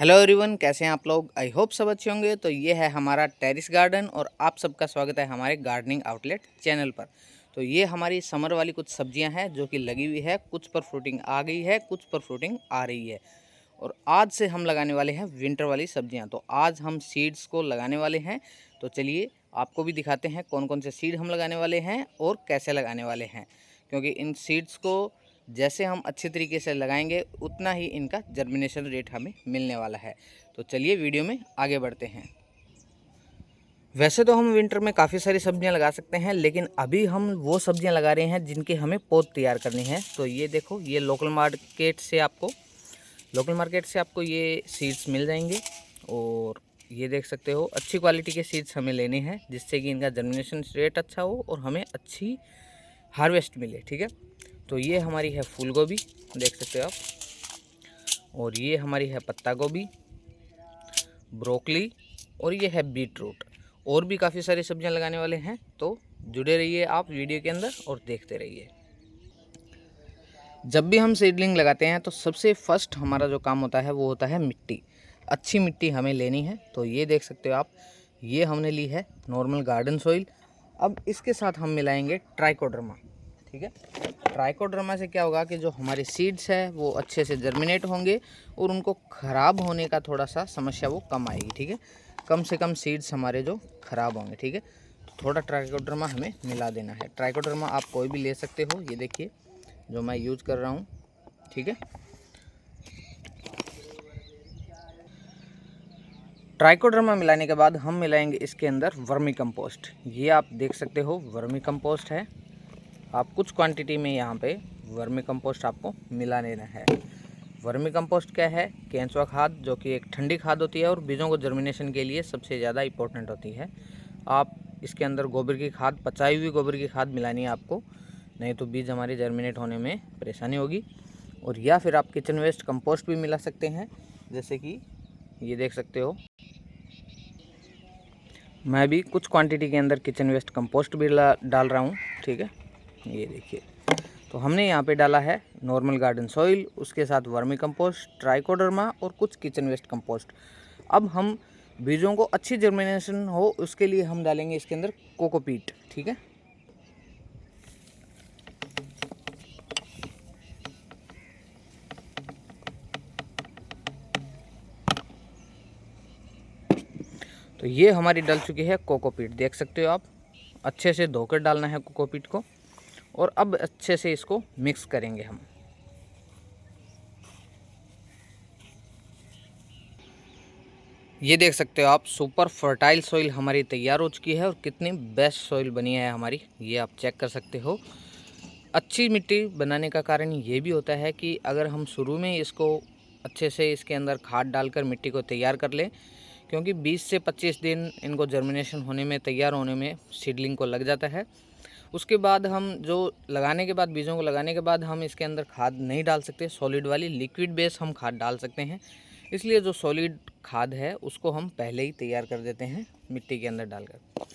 Hello everyone, कैसे हैं आप लोग। आई होप सब अच्छे होंगे। तो ये है हमारा टेरिस गार्डन और आप सबका स्वागत है हमारे गार्डनिंग आउटलेट चैनल पर। तो ये हमारी समर वाली कुछ सब्जियां हैं जो कि लगी हुई है। कुछ पर फ्रूटिंग आ गई है, कुछ पर फ्रूटिंग आ रही है। और आज से हम लगाने वाले हैं विंटर वाली सब्जियां। तो आज हम सीड्स को लगाने वाले हैं। तो चलिए आपको भी दिखाते हैं कौन कौन से सीड हम लगाने वाले हैं और कैसे लगाने वाले हैं, क्योंकि इन सीड्स को जैसे हम अच्छे तरीके से लगाएंगे उतना ही इनका जर्मिनेशन रेट हमें मिलने वाला है। तो चलिए वीडियो में आगे बढ़ते हैं। वैसे तो हम विंटर में काफ़ी सारी सब्जियां लगा सकते हैं, लेकिन अभी हम वो सब्जियां लगा रहे हैं जिनके हमें पौध तैयार करनी है। तो ये देखो, ये लोकल मार्केट से आपको ये सीड्स मिल जाएंगे। और ये देख सकते हो, अच्छी क्वालिटी के सीड्स हमें लेने हैं जिससे कि इनका जर्मिनेशन रेट अच्छा हो और हमें अच्छी हार्वेस्ट मिले। ठीक है, तो ये हमारी है फूल गोभी, देख सकते हो आप। और ये हमारी है पत्ता गोभी, ब्रोकली, और ये है बीट रूट। और भी काफ़ी सारी सब्जियां लगाने वाले हैं, तो जुड़े रहिए आप वीडियो के अंदर और देखते रहिए। जब भी हम सीडलिंग लगाते हैं तो सबसे फर्स्ट हमारा जो काम होता है वो होता है मिट्टी। अच्छी मिट्टी हमें लेनी है। तो ये देख सकते हो आप, ये हमने ली है नॉर्मल गार्डन सॉइल। अब इसके साथ हम मिलाएंगे ट्राइकोडर्मा। ठीक है, ट्राइकोडर्मा से क्या होगा कि जो हमारे सीड्स है वो अच्छे से जर्मिनेट होंगे और उनको ख़राब होने का थोड़ा सा समस्या वो कम आएगी। ठीक है, कम से कम सीड्स हमारे जो ख़राब होंगे। ठीक है, तो थोड़ा ट्राइकोडर्मा हमें मिला देना है। ट्राइकोडर्मा आप कोई भी ले सकते हो, ये देखिए जो मैं यूज़ कर रहा हूँ। ठीक है, ट्राइकोडर्मा मिलाने के बाद हम मिलाएंगे इसके अंदर वर्मी कंपोस्ट। ये आप देख सकते हो वर्मी कंपोस्ट है। आप कुछ क्वांटिटी में यहाँ पे वर्मी कंपोस्ट आपको मिला लेना है। वर्मी कंपोस्ट क्या है? केंचुआ खाद, जो कि एक ठंडी खाद होती है और बीजों को जर्मिनेशन के लिए सबसे ज़्यादा इम्पोर्टेंट होती है। आप इसके अंदर गोबर की खाद, पचाई हुई गोबर की खाद मिलानी है आपको, नहीं तो बीज हमारे जर्मिनेट होने में परेशानी होगी। और या फिर आप किचन वेस्ट कंपोस्ट भी मिला सकते हैं, जैसे कि ये देख सकते हो, मैं भी कुछ क्वांटिटी के अंदर किचन वेस्ट कंपोस्ट भी डाल रहा हूँ। ठीक है, ये देखिए, तो हमने यहाँ पे डाला है नॉर्मल गार्डन सॉइल, उसके साथ वर्मी कंपोस्ट, ट्राइकोडर्मा और कुछ किचन वेस्ट कंपोस्ट। अब हम बीजों को अच्छी जर्मिनेशन हो उसके लिए हम डालेंगे इसके अंदर कोकोपीट। ठीक है, तो ये हमारी डल चुकी है कोकोपीट, देख सकते हो आप। अच्छे से धोकर डालना है कोकोपीट को और अब अच्छे से इसको मिक्स करेंगे हम। ये देख सकते हो आप, सुपर फर्टाइल सॉइल हमारी तैयार हो चुकी है और कितनी बेस्ट सॉइल बनी है हमारी, ये आप चेक कर सकते हो। अच्छी मिट्टी बनाने का कारण ये भी होता है कि अगर हम शुरू में इसको अच्छे से इसके अंदर खाद डालकर मिट्टी को तैयार कर लें, क्योंकि 20 से 25 दिन इनको जर्मिनेशन होने में, तैयार होने में सीडलिंग को लग जाता है। उसके बाद हम जो लगाने के बाद, बीजों को लगाने के बाद हम इसके अंदर खाद नहीं डाल सकते। सॉलिड वाली लिक्विड बेस हम खाद डाल सकते हैं, इसलिए जो सॉलिड खाद है उसको हम पहले ही तैयार कर देते हैं मिट्टी के अंदर डालकर।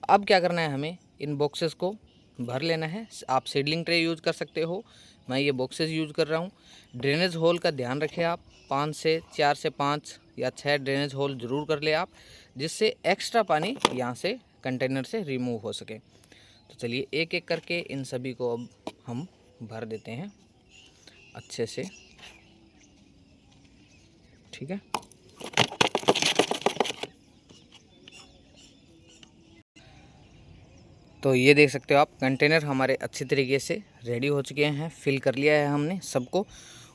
अब क्या करना है, हमें इन बॉक्सेस को भर लेना है। आप सीडलिंग ट्रे यूज़ कर सकते हो, मैं ये बॉक्सेस यूज़ कर रहा हूँ। ड्रेनेज होल का ध्यान रखें आप, 4 से 5 या 6 ड्रेनेज होल ज़रूर कर ले आप, जिससे एक्स्ट्रा पानी यहाँ से कंटेनर से रिमूव हो सके। तो चलिए एक एक करके इन सभी को अब हम भर देते हैं अच्छे से। ठीक है, तो ये देख सकते हो आप, कंटेनर हमारे अच्छी तरीके से रेडी हो चुके हैं। फिल कर लिया है हमने सबको।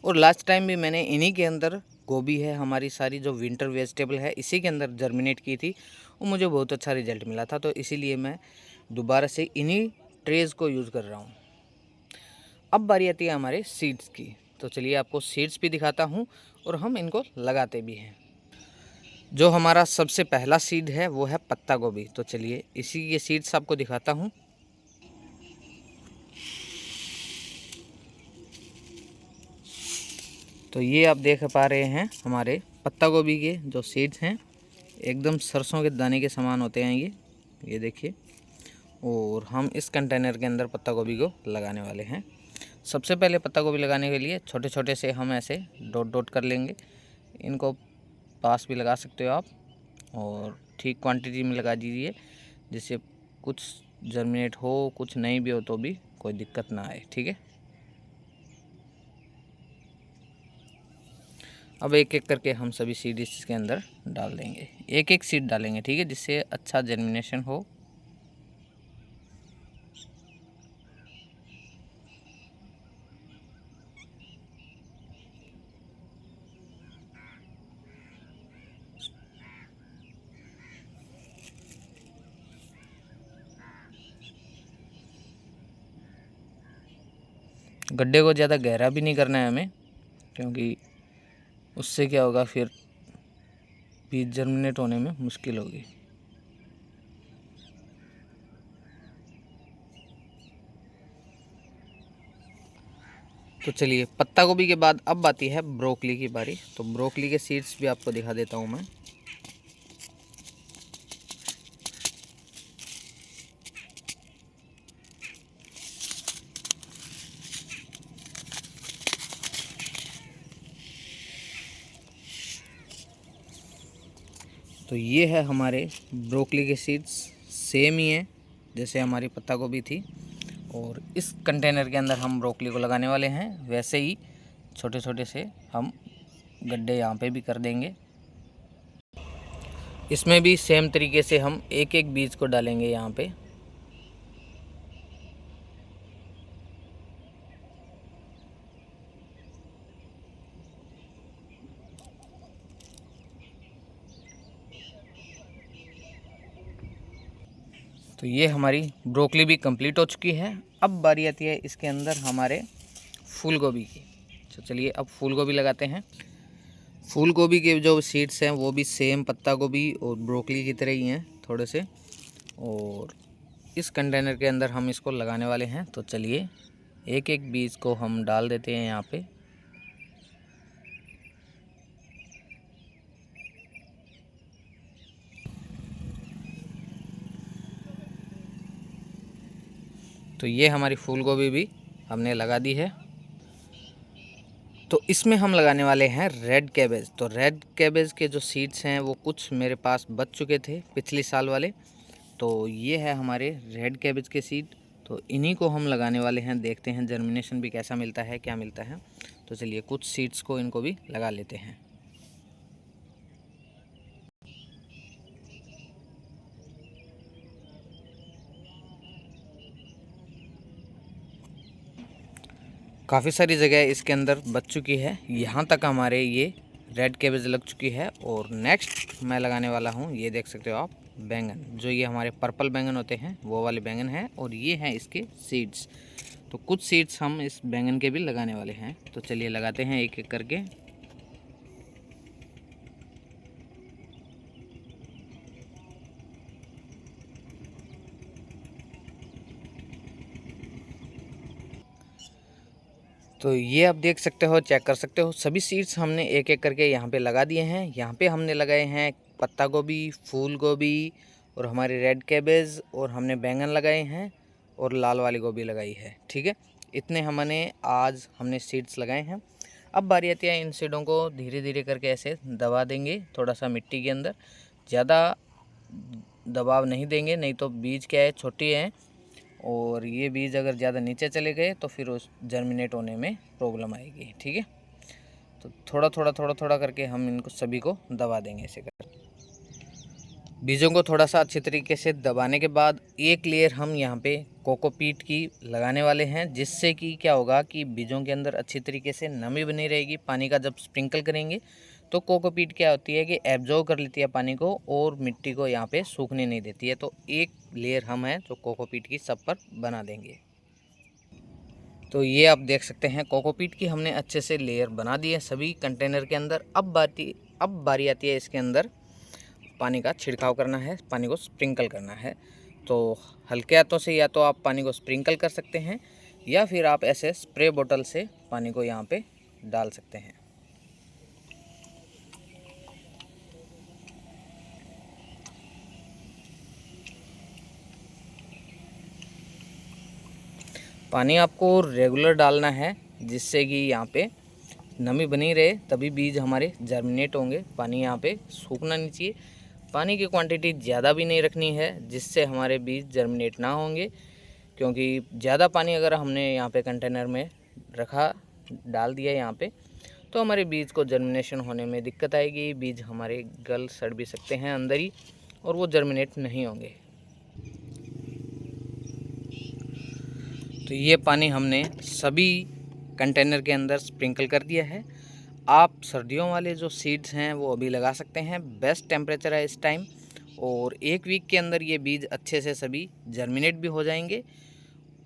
और लास्ट टाइम भी मैंने इन्हीं के अंदर गोभी है हमारी सारी जो विंटर वेजिटेबल है, इसी के अंदर जर्मिनेट की थी और मुझे बहुत अच्छा रिजल्ट मिला था। तो इसीलिए मैं दोबारा से इन्हीं ट्रेज़ को यूज़ कर रहा हूँ। अब बारी आती है हमारे सीड्स की। तो चलिए आपको सीड्स भी दिखाता हूँ और हम इनको लगाते भी हैं। जो हमारा सबसे पहला सीड है वो है पत्ता गोभी। तो चलिए इसी के सीड्स आपको दिखाता हूँ। तो ये आप देख पा रहे हैं हमारे पत्ता गोभी के जो सीड्स हैं, एकदम सरसों के दाने के समान होते हैं ये देखिए। और हम इस कंटेनर के अंदर पत्ता गोभी को लगाने वाले हैं। सबसे पहले पत्ता गोभी लगाने के लिए छोटे छोटे से हम ऐसे डॉट डॉट कर लेंगे। इनको पास भी लगा सकते हो आप, और ठीक क्वांटिटी में लगा दीजिए, जिससे कुछ जर्मिनेट हो, कुछ नहीं भी हो तो भी कोई दिक्कत ना आए। ठीक है, अब एक एक करके हम सभी सीड इसके अंदर डाल देंगे, एक एक सीड डालेंगे। ठीक है, जिससे अच्छा जर्मिनेशन हो। गड्ढे को ज़्यादा गहरा भी नहीं करना है हमें, क्योंकि उससे क्या होगा, फिर बीज जर्मिनेट होने में मुश्किल होगी। तो चलिए, पत्ता गोभी के बाद अब आती है ब्रोकली की बारी। तो ब्रोकली के सीड्स भी आपको दिखा देता हूँ मैं। तो ये है हमारे ब्रोकली के सीड्स, सेम ही है जैसे हमारी पत्ता गोभी थी। और इस कंटेनर के अंदर हम ब्रोकली को लगाने वाले हैं। वैसे ही छोटे छोटे से हम गड्ढे यहाँ पे भी कर देंगे। इसमें भी सेम तरीके से हम एक एक बीज को डालेंगे यहाँ पे। तो ये हमारी ब्रोकली भी कंप्लीट हो चुकी है। अब बारी आती है इसके अंदर हमारे फूल गोभी की। तो चलिए, अब फूल गोभी लगाते हैं। फूल गोभी के जो सीड्स हैं वो भी सेम पत्ता गोभी और ब्रोकली की तरह ही हैं थोड़े से, और इस कंटेनर के अंदर हम इसको लगाने वाले हैं। तो चलिए, एक एक बीज को हम डाल देते हैं यहाँ पे। तो ये हमारी फूल गोभी भी हमने लगा दी है। तो इसमें हम लगाने वाले हैं रेड कैबेज। तो रेड कैबेज के जो सीड्स हैं वो कुछ मेरे पास बच चुके थे पिछले साल वाले। तो ये है हमारे रेड कैबेज के सीड। तो इन्हीं को हम लगाने वाले हैं। देखते हैं जर्मिनेशन भी कैसा मिलता है, क्या मिलता है। तो चलिए, कुछ सीड्स को इनको भी लगा लेते हैं। काफ़ी सारी जगह इसके अंदर बच चुकी है। यहाँ तक हमारे ये रेड कैबेज लग चुकी है। और नेक्स्ट मैं लगाने वाला हूँ, ये देख सकते हो आप, बैंगन। जो ये हमारे पर्पल बैंगन होते हैं वो वाले बैंगन हैं, और ये हैं इसके सीड्स। तो कुछ सीड्स हम इस बैंगन के भी लगाने वाले हैं। तो चलिए, लगाते हैं एक एक करके। तो ये आप देख सकते हो, चेक कर सकते हो, सभी सीड्स हमने एक एक करके यहाँ पे लगा दिए हैं। यहाँ पे हमने लगाए हैं पत्ता गोभी, फूल गोभी, और हमारे रेड कैबेज, और हमने बैंगन लगाए हैं, और लाल वाली गोभी लगाई है। ठीक है, इतने हमने सीड्स लगाए हैं। अब बारी आती है, इन सीडों को धीरे धीरे करके ऐसे दबा देंगे थोड़ा सा मिट्टी के अंदर। ज़्यादा दबाव नहीं देंगे, नहीं तो बीज क्या है, छोटी है, और ये बीज अगर ज़्यादा नीचे चले गए तो फिर उस जर्मिनेट होने में प्रॉब्लम आएगी। ठीक है, तो थोड़ा थोड़ा करके हम इनको सभी को दबा देंगे ऐसे कर। बीजों को थोड़ा सा अच्छे तरीके से दबाने के बाद एक लेयर हम यहाँ पे कोकोपीट की लगाने वाले हैं, जिससे कि क्या होगा कि बीजों के अंदर अच्छी तरीके से नमी बनी रहेगी। पानी का जब स्प्रिंकल करेंगे तो कोकोपीट क्या होती है कि एब्जॉर्ब कर लेती है पानी को, और मिट्टी को यहाँ पे सूखने नहीं देती है। तो एक लेयर हम है जो कोकोपीट की सब पर बना देंगे। तो ये आप देख सकते हैं, कोकोपीट की हमने अच्छे से लेयर बना दी है सभी कंटेनर के अंदर। अब बारी आती है इसके अंदर पानी का छिड़काव करना है, पानी को स्प्रिंकल करना है। तो हल्के हाथों से या तो आप पानी को स्प्रिंकल कर सकते हैं, या फिर आप ऐसे स्प्रे बोतल से पानी को यहाँ पे डाल सकते हैं। पानी आपको रेगुलर डालना है, जिससे कि यहाँ पे नमी बनी रहे तभी बीज हमारे जर्मिनेट होंगे। पानी यहाँ पे सूखना नहीं चाहिए। पानी की क्वांटिटी ज़्यादा भी नहीं रखनी है जिससे हमारे बीज जर्मिनेट ना होंगे, क्योंकि ज़्यादा पानी अगर हमने यहाँ पे कंटेनर में रखा, डाल दिया यहाँ पे, तो हमारे बीज को जर्मिनेशन होने में दिक्कत आएगी। बीज हमारे गल सड़ भी सकते हैं अंदर ही और वो जर्मिनेट नहीं होंगे। तो ये पानी हमने सभी कंटेनर के अंदर स्प्रिंकल कर दिया है। आप सर्दियों वाले जो सीड्स हैं वो अभी लगा सकते हैं। बेस्ट टेम्परेचर है इस टाइम और 1 वीक के अंदर ये बीज अच्छे से सभी जर्मिनेट भी हो जाएंगे।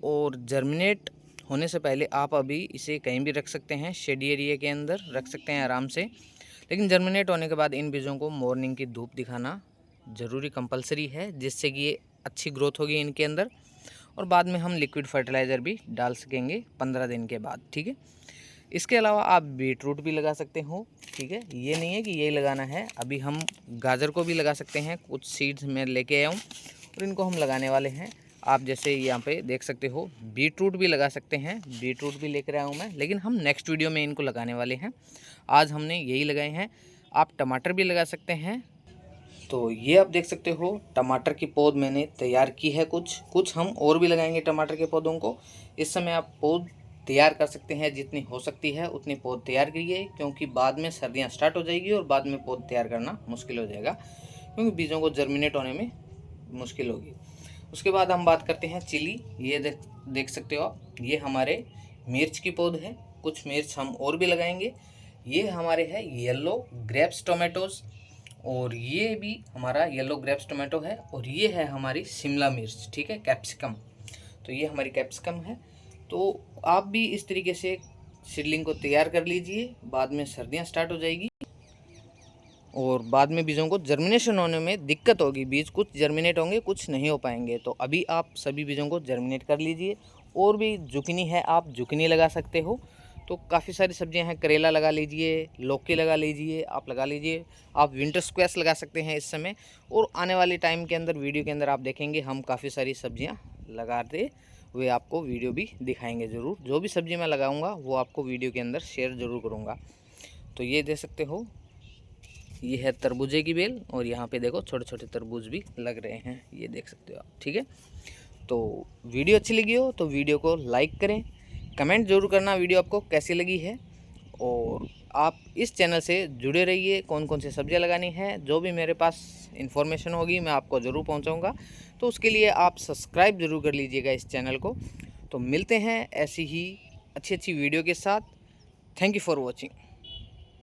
और जर्मिनेट होने से पहले आप अभी इसे कहीं भी रख सकते हैं, शेडी एरिया के अंदर रख सकते हैं आराम से। लेकिन जर्मिनेट होने के बाद इन बीजों को मॉर्निंग की धूप दिखाना ज़रूरी कंपलसरी है, जिससे कि ये अच्छी ग्रोथ होगी इनके अंदर। और बाद में हम लिक्विड फर्टिलाइज़र भी डाल सकेंगे 15 दिन के बाद, ठीक है। इसके अलावा आप बीटरूट भी लगा सकते हो, ठीक है। ये नहीं है कि यही लगाना है, अभी हम गाजर को भी लगा सकते हैं। कुछ सीड्स मैं लेके आया हूँ और इनको हम लगाने वाले हैं। आप जैसे यहाँ पे देख सकते हो बीटरूट भी लगा सकते हैं, बीटरूट भी लेकर आया हूँ मैं, लेकिन हम नेक्स्ट वीडियो में इनको लगाने वाले हैं। आज हमने यही लगाए हैं। आप टमाटर भी लगा सकते हैं। तो ये आप देख सकते हो टमाटर की पौध मैंने तैयार की है। कुछ हम और भी लगाएंगे टमाटर के पौधों को। इस समय आप पौध तैयार कर सकते हैं, जितनी हो सकती है उतनी पौध तैयार करिए, क्योंकि बाद में सर्दियां स्टार्ट हो जाएगी और बाद में पौध तैयार करना मुश्किल हो जाएगा, क्योंकि बीजों को जर्मिनेट होने में मुश्किल होगी। उसके बाद हम बात करते हैं चिली। ये देख सकते हो आप, ये हमारे मिर्च की पौध है। कुछ मिर्च हम और भी लगाएंगे। ये हमारे है येलो ग्रेप्स टोमेटोज़, और ये भी हमारा येलो ग्रेप्स टोमेटो है। और ये है हमारी शिमला मिर्च, ठीक है, कैप्सिकम। तो ये हमारी कैप्सिकम है। तो आप भी इस तरीके से सीडलिंग को तैयार कर लीजिए। बाद में सर्दियां स्टार्ट हो जाएगी और बाद में बीजों को जर्मिनेशन होने में दिक्कत होगी। बीज कुछ जर्मिनेट होंगे, कुछ नहीं हो पाएंगे। तो अभी आप सभी बीजों को जर्मिनेट कर लीजिए। और भी जुकिनी है, आप जुकिनी लगा सकते हो। तो काफ़ी सारी सब्जियां हैं, करेला लगा लीजिए, लौकी लगा लीजिए, आप लगा लीजिए। आप विंटर स्क्वैश लगा सकते हैं इस समय। और आने वाले टाइम के अंदर वीडियो के अंदर आप देखेंगे हम काफ़ी सारी सब्जियां लगाते हुए आपको वीडियो भी दिखाएंगे ज़रूर। जो भी सब्जी मैं लगाऊंगा वो आपको वीडियो के अंदर शेयर ज़रूर करूँगा। तो ये देख सकते हो, ये है तरबूजे की बेल, और यहाँ पे देखो छोटे छोटे तरबूज भी लग रहे हैं, ये देख सकते हो आप, ठीक है। तो वीडियो अच्छी लगी हो तो वीडियो को लाइक करें, कमेंट ज़रूर करना वीडियो आपको कैसी लगी है। और आप इस चैनल से जुड़े रहिए। कौन कौन सी सब्जियां लगानी है, जो भी मेरे पास इन्फॉर्मेशन होगी मैं आपको ज़रूर पहुंचाऊंगा। तो उसके लिए आप सब्सक्राइब ज़रूर कर लीजिएगा इस चैनल को। तो मिलते हैं ऐसी ही अच्छी अच्छी वीडियो के साथ। Thank you for watching.